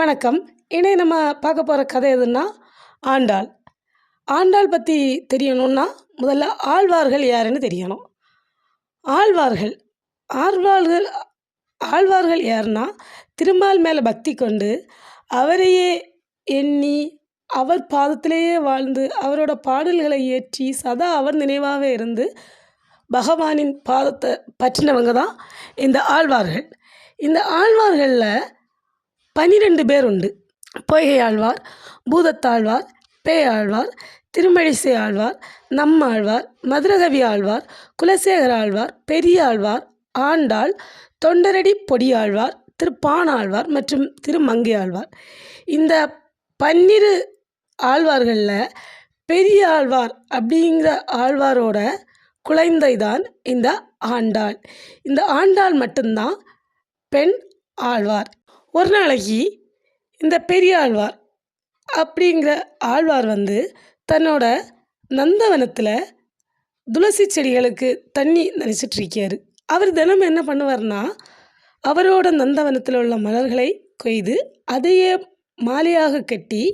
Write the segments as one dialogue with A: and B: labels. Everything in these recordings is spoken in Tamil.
A: வணக்கம். இனி நம்ம பார்க்க போகிற கதை எதுன்னா ஆண்டாள். ஆண்டாள் பற்றி தெரியணும்னா முதல்ல ஆழ்வார்கள் யாருன்னு தெரியணும். ஆழ்வார்கள் ஆழ்வார்கள் ஆழ்வார்கள் யாருன்னா திருமால் மேலே பக்தி கொண்டு அவரையே எண்ணி அவர் பாதத்திலேயே வாழ்ந்து அவரோட பாடல்களை இயற்றி சதா அவர் நினைவாக இருந்து பகவானின் பாதத்தை பற்றினவங்க தான் இந்த ஆழ்வார்கள். இந்த ஆழ்வார்களில் 12 பேர் உண்டு. பொய்கை ஆழ்வார், பூதத்தாழ்வார், பேயாழ்வார், திருமழிசை ஆழ்வார், நம்மாழ்வார், மதுரகவி ஆழ்வார், குலசேகர ஆழ்வார், பெரியாழ்வார், ஆண்டாள், தொண்டரடி பொடியாழ்வார், திருப்பாணாழ்வார் மற்றும் திருமங்கை ஆழ்வார். இந்த 12 ஆழ்வார்களில் பெரிய ஆழ்வார் அப்படிங்கிற ஆழ்வாரோட குழந்தை தான் இந்த ஆண்டாள். இந்த ஆண்டாள் மட்டும்தான் பெண் ஆழ்வார். ஒரு நாளைக்கு இந்த பெரிய ஆழ்வார் அப்படிங்கிற ஆழ்வார் தன்னோட நந்தவனத்தில் துளசி செடிகளுக்கு தண்ணி நனைச்சிட்ருக்காரு. அவர் தினமும் என்ன பண்ணுவார்னா அவரோட நந்தவனத்தில் உள்ள மலர்களை கொய்து அதையே மாலையாக கட்டி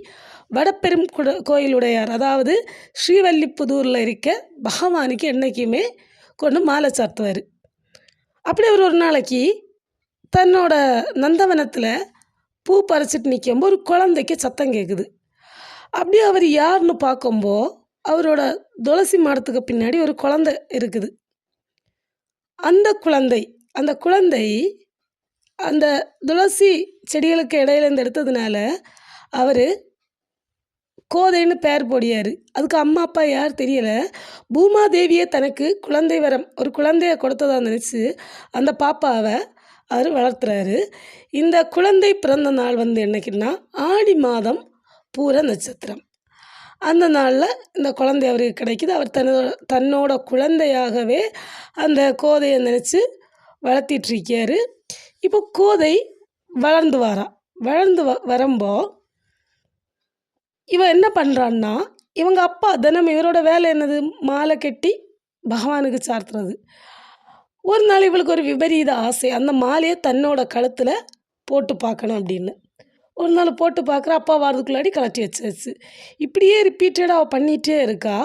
A: வடபெரும் கோயிலுடையார், அதாவது ஸ்ரீவல்லிபுதூரில் இருக்க பகவானுக்கு என்றைக்குமே கொண்டு மாலை சாத்துவார். அப்படி அவர் ஒரு நாளைக்கு தன்னோட நந்தவனத்தில் பூ பறிச்சிட்டு நிற்கும்போது ஒரு குழந்தைக்கு சத்தம் கேட்குது. அப்படியே அவர் யாருன்னு பார்க்கும்போது அவரோட துளசி மாடத்துக்கு பின்னாடி ஒரு குழந்தை இருக்குது. அந்த குழந்தை அந்த துளசி செடிகளுக்கு இடையிலேருந்து எடுத்ததுனால அவர் கோதைன்னு பேர் போடியார். அதுக்கு அம்மா அப்பா யார் தெரியலை. பூமாதேவியே தனக்கு குழந்தை வரம் ஒரு குழந்தைய கொடுத்ததா நினச்சி அந்த பாப்பாவை அவர் வளர்த்துறாரு. இந்த குழந்தை பிறந்த நாள் என்னைக்குன்னா ஆடி மாதம் பூர நட்சத்திரம். அந்த நாளில் இந்த குழந்தை அவருக்கு கிடைக்கிது. அவர் தன்னோட குழந்தையாகவே அந்த கோதையை நினச்சி வளர்த்திட்ருக்காரு. இப்போ கோதை வளர்ந்து வரும்போ இவன் என்ன பண்ணுறான்னா, இவங்க அப்பா தினம் இவரோட வேலை என்னது, மாலை கட்டி பகவானுக்கு சார்த்துறது. ஒரு நாள் இவளுக்கு ஒரு விபரீத ஆசை, அந்த மாலையை தன்னோட கழுத்தில் போட்டு பார்க்கணும் அப்படின்னு. ஒரு நாள் போட்டு பார்க்குற, அப்பா வாரதுக்குள்ளாடி கலட்டி வச்சாச்சு. இப்படியே ரிப்பீட்டடாக அவள் பண்ணிகிட்டே இருக்கா.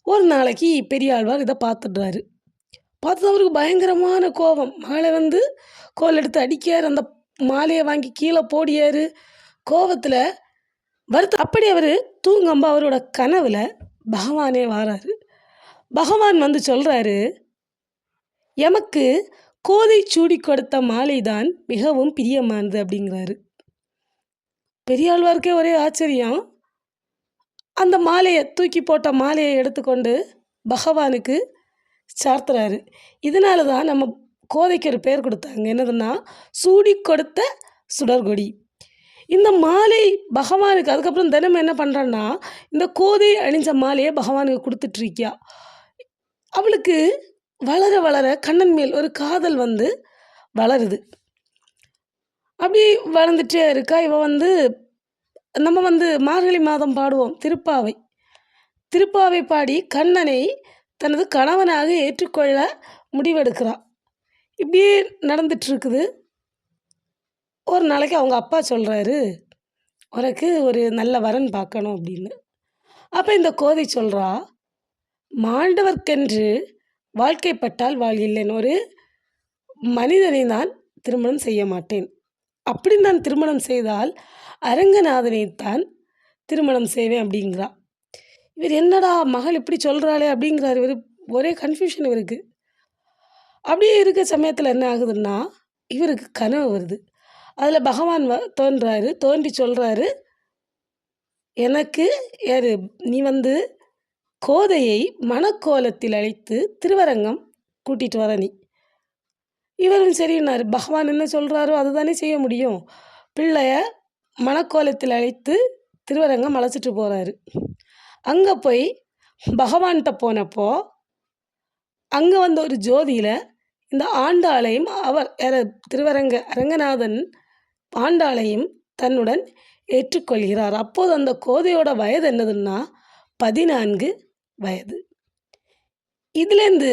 A: ஒரு நாளைக்கு பெரியாழ்வார் இதை பார்த்துடுறாரு. பார்த்து அவருக்கு பயங்கரமான கோபம். மாலை கோல் எடுத்து அடிக்கார். அந்த மாலையை வாங்கி கீழே போடியார். கோபத்தில் அப்படி அவர் தூங்கம்போ அவரோட கனவுல பகவானே வாராரு. பகவான் சொல்கிறாரு, எமக்கு கோதை சூடி கொடுத்த மாலை தான் மிகவும் பிரியமானது அப்படிங்கிறாரு. பெரியாழ்வாருக்கே ஒரே ஆச்சரியம். அந்த மாலையை தூக்கி போட்ட மாலையை எடுத்துக்கொண்டு பகவானுக்கு சார்த்துறாரு. இதனால தான் நம்ம கோதைக்கு ஒரு பேர் கொடுத்தாங்க, என்னதுன்னா சூடி கொடுத்த சுடர்கொடி. இந்த மாலை பகவானுக்கு அதுக்கப்புறம் தினமும் என்ன பண்ணுறான்னா இந்த கோதை அணிஞ்ச மாலையை பகவானுக்கு கொடுத்துட்ருக்கியா. அவளுக்கு வளர வளர கண்ணன் மேல் ஒரு காதல் வளருது. அப்படி வளர்ந்துட்டே இருக்கா. இவ நம்ம மார்கழி மாதம் பாடுவோம் திருப்பாவை பாடி கண்ணனை தனது கணவனாக ஏற்றுக்கொள்ள முடிவெடுக்கிறாள். இப்படியே நடந்துட்டுருக்குது. ஒரு நாளைக்கு அவங்க அப்பா சொல்கிறாரு, உனக்கு ஒரு நல்ல வரன் பார்க்கணும் அப்படின்னு. அப்போ இந்த கோதை சொல்கிறா, மாண்டவர்க்கென்று வாழ்க்கைப்பட்டால் வாழ்கில்லைன்னு, ஒரு மனிதனை நான் திருமணம் செய்ய மாட்டேன். அப்படி நான் திருமணம் செய்தால் அரங்கநாதனைத்தான் திருமணம் செய்வேன் அப்படிங்கிறா. இவர் என்னடா மகள் இப்படி சொல்கிறாளே அப்படிங்கிறார். இவர் ஒரே கன்ஃபியூஷன் இவருக்கு. அப்படியே இருக்க சமயத்தில் என்ன ஆகுதுன்னா இவருக்கு கனவு வருது. அதில் பகவான் தோன்றி சொல்கிறாரு, எனக்கு யார் நீ கோதையை மணக்கோலத்தில் அழைத்து திருவரங்கம் கூட்டிகிட்டு வர நீ. இவரும் சரின்னாரு. பகவான் என்ன சொல்கிறாரோ அதுதானே செய்ய முடியும். பிள்ளைய மணக்கோலத்தில் அழைத்து திருவரங்கம் அழைச்சிட்டு போகிறாரு. அங்கே போய் பகவான்கிட்ட போனப்போ அங்கே ஒரு ஜோதியில் இந்த ஆண்டாளையும் அரங்கநாதன் ஆண்டாளையும் தன்னுடன் ஏற்றுக்கொள்கிறார். அப்போது அந்த கோதையோட வயது என்னதுன்னா 14 வயது. இதுலேருந்து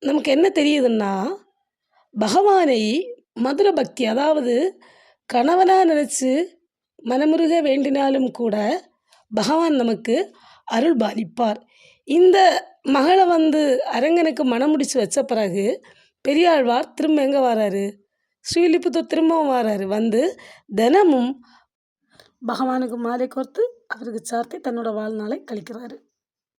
A: நமக்கு என்ன தெரியுதுன்னா, பகவானை மதுர பக்தி, அதாவது கணவனாக நினச்சி மனமுருக வேண்டினாலும் கூட பகவான் நமக்கு அருள் பாலிப்பார். இந்த மகளை அரங்கனுக்கு மணம் முடிச்சு வச்ச பிறகு பெரியாழ்வார் திரும்ப எங்கே வராரு? ஸ்ரீவில்லிபுத்தூர் திரும்பவும் வராரு. தினமும் பகவானுக்கு மாலை கோர்த்து அவருக்கு சார்த்தி தன்னோட வாழ்நாளை கழிக்கிறாரு.